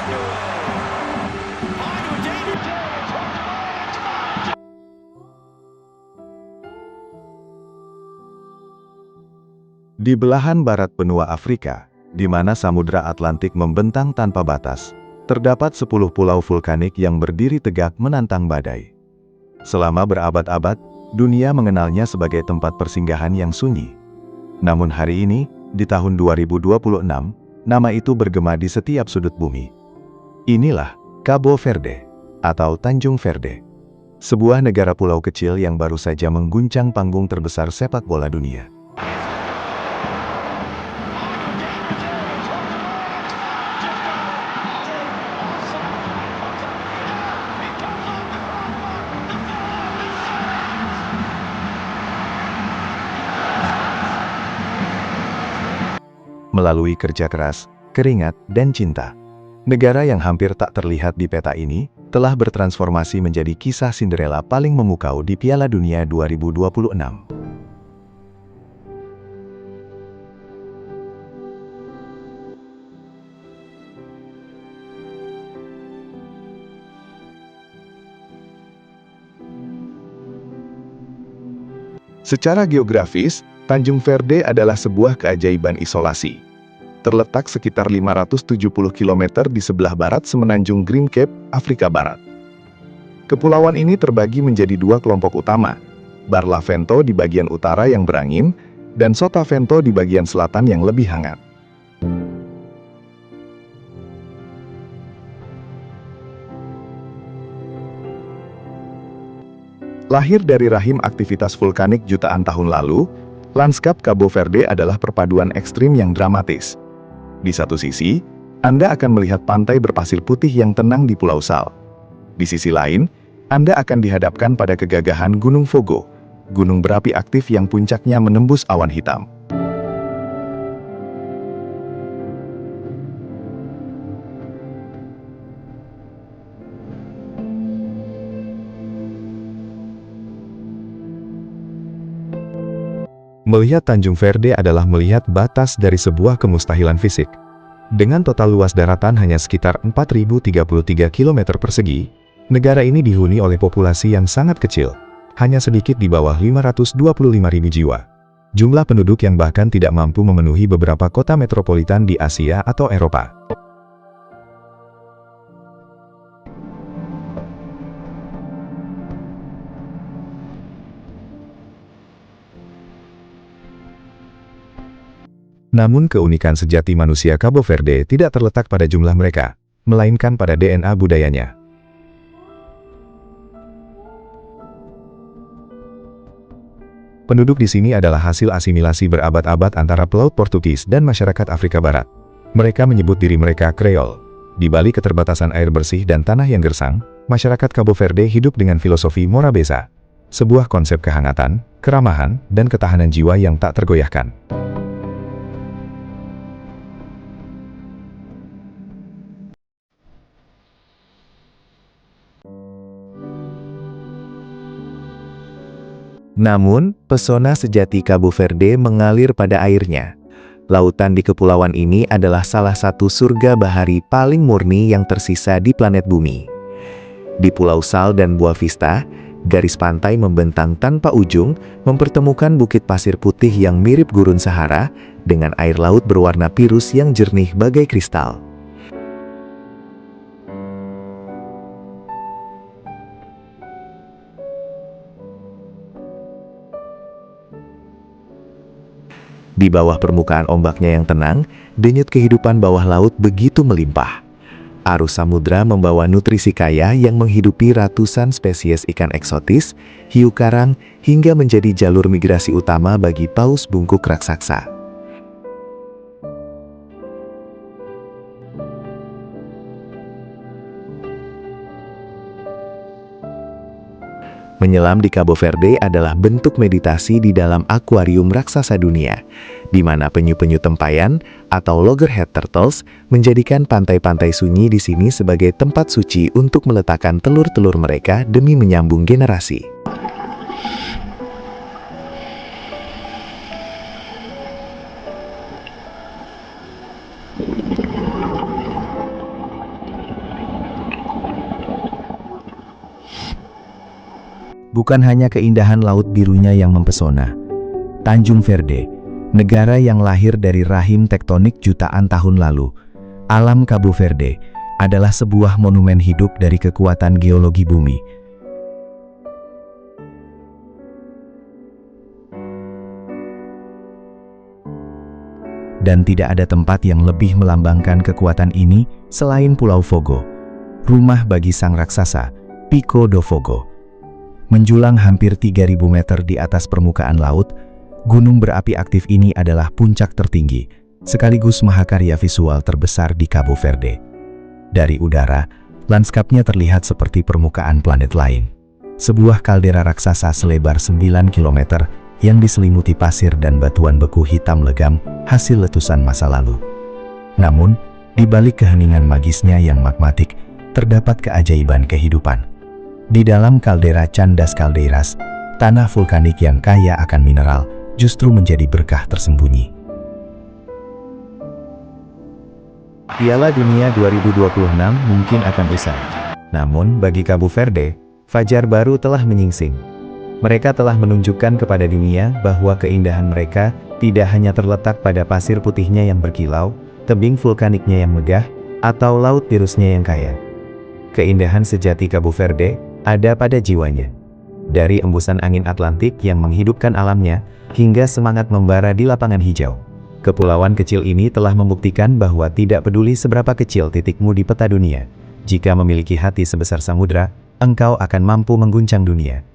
Di belahan barat benua Afrika, di mana Samudra Atlantik membentang tanpa batas, terdapat 10 pulau vulkanik yang berdiri tegak menantang badai. Selama berabad-abad, dunia mengenalnya sebagai tempat persinggahan yang sunyi. Namun hari ini, di tahun 2026, nama itu bergema di setiap sudut bumi. Inilah Cabo Verde, atau Tanjung Verde. Sebuah negara pulau kecil yang baru saja mengguncang panggung terbesar sepak bola dunia. Melalui kerja keras, keringat, dan cinta, negara yang hampir tak terlihat di peta ini telah bertransformasi menjadi kisah Cinderella paling memukau di Piala Dunia 2026. Secara geografis, Tanjung Verde adalah sebuah keajaiban isolasi. Terletak sekitar 570 km di sebelah barat semenanjung Green Cape, Afrika Barat. Kepulauan ini terbagi menjadi dua kelompok utama, Barlavento di bagian utara yang berangin, dan Sotavento di bagian selatan yang lebih hangat. Lahir dari rahim aktivitas vulkanik jutaan tahun lalu, lanskap Cabo Verde adalah perpaduan ekstrim yang dramatis. Di satu sisi, Anda akan melihat pantai berpasir putih yang tenang di Pulau Sal. Di sisi lain, Anda akan dihadapkan pada kegagahan Gunung Fogo, gunung berapi aktif yang puncaknya menembus awan hitam. Melihat Tanjung Verde adalah melihat batas dari sebuah kemustahilan fisik. Dengan total luas daratan hanya sekitar 4.033 km persegi, negara ini dihuni oleh populasi yang sangat kecil, hanya sedikit di bawah 525.000 jiwa. Jumlah penduduk yang bahkan tidak mampu memenuhi beberapa kota metropolitan di Asia atau Eropa. Namun keunikan sejati manusia Cabo Verde tidak terletak pada jumlah mereka, melainkan pada DNA budayanya. Penduduk di sini adalah hasil asimilasi berabad-abad antara pelaut Portugis dan masyarakat Afrika Barat. Mereka menyebut diri mereka Creole. Di balik keterbatasan air bersih dan tanah yang gersang, masyarakat Cabo Verde hidup dengan filosofi Morabeza, sebuah konsep kehangatan, keramahan, dan ketahanan jiwa yang tak tergoyahkan. Namun, pesona sejati Cabo Verde mengalir pada airnya. Lautan di kepulauan ini adalah salah satu surga bahari paling murni yang tersisa di planet bumi. Di Pulau Sal dan Boa Vista, garis pantai membentang tanpa ujung, mempertemukan bukit pasir putih yang mirip gurun Sahara, dengan air laut berwarna pirus yang jernih bagai kristal. Di bawah permukaan ombaknya yang tenang, denyut kehidupan bawah laut begitu melimpah. Arus samudra membawa nutrisi kaya yang menghidupi ratusan spesies ikan eksotis, hiu karang, hingga menjadi jalur migrasi utama bagi paus bungkuk raksasa. Menyelam di Cabo Verde adalah bentuk meditasi di dalam akuarium raksasa dunia, di mana penyu-penyu tempayan atau loggerhead turtles menjadikan pantai-pantai sunyi di sini sebagai tempat suci untuk meletakkan telur-telur mereka demi menyambung generasi. Bukan hanya keindahan laut birunya yang mempesona. Tanjung Verde, negara yang lahir dari rahim tektonik jutaan tahun lalu, alam Cabo Verde, adalah sebuah monumen hidup dari kekuatan geologi bumi. Dan tidak ada tempat yang lebih melambangkan kekuatan ini selain Pulau Fogo, rumah bagi sang raksasa, Pico do Fogo. Menjulang hampir 3.000 meter di atas permukaan laut, gunung berapi aktif ini adalah puncak tertinggi, sekaligus mahakarya visual terbesar di Cabo Verde. Dari udara, lanskapnya terlihat seperti permukaan planet lain. Sebuah kaldera raksasa selebar 9 km yang diselimuti pasir dan batuan beku hitam legam, hasil letusan masa lalu. Namun, di balik keheningan magisnya yang magmatik, terdapat keajaiban kehidupan. Di dalam kaldera Chan das Caldeiras, tanah vulkanik yang kaya akan mineral justru menjadi berkah tersembunyi. Piala Dunia 2026 mungkin akan usai. Namun, bagi Cabo Verde, fajar baru telah menyingsing. Mereka telah menunjukkan kepada dunia bahwa keindahan mereka tidak hanya terletak pada pasir putihnya yang berkilau, tebing vulkaniknya yang megah, atau laut birunya yang kaya. Keindahan sejati Cabo Verde ada pada jiwanya. Dari embusan angin Atlantik yang menghidupkan alamnya, hingga semangat membara di lapangan hijau. Kepulauan kecil ini telah membuktikan bahwa tidak peduli seberapa kecil titikmu di peta dunia, jika memiliki hati sebesar samudra, engkau akan mampu mengguncang dunia.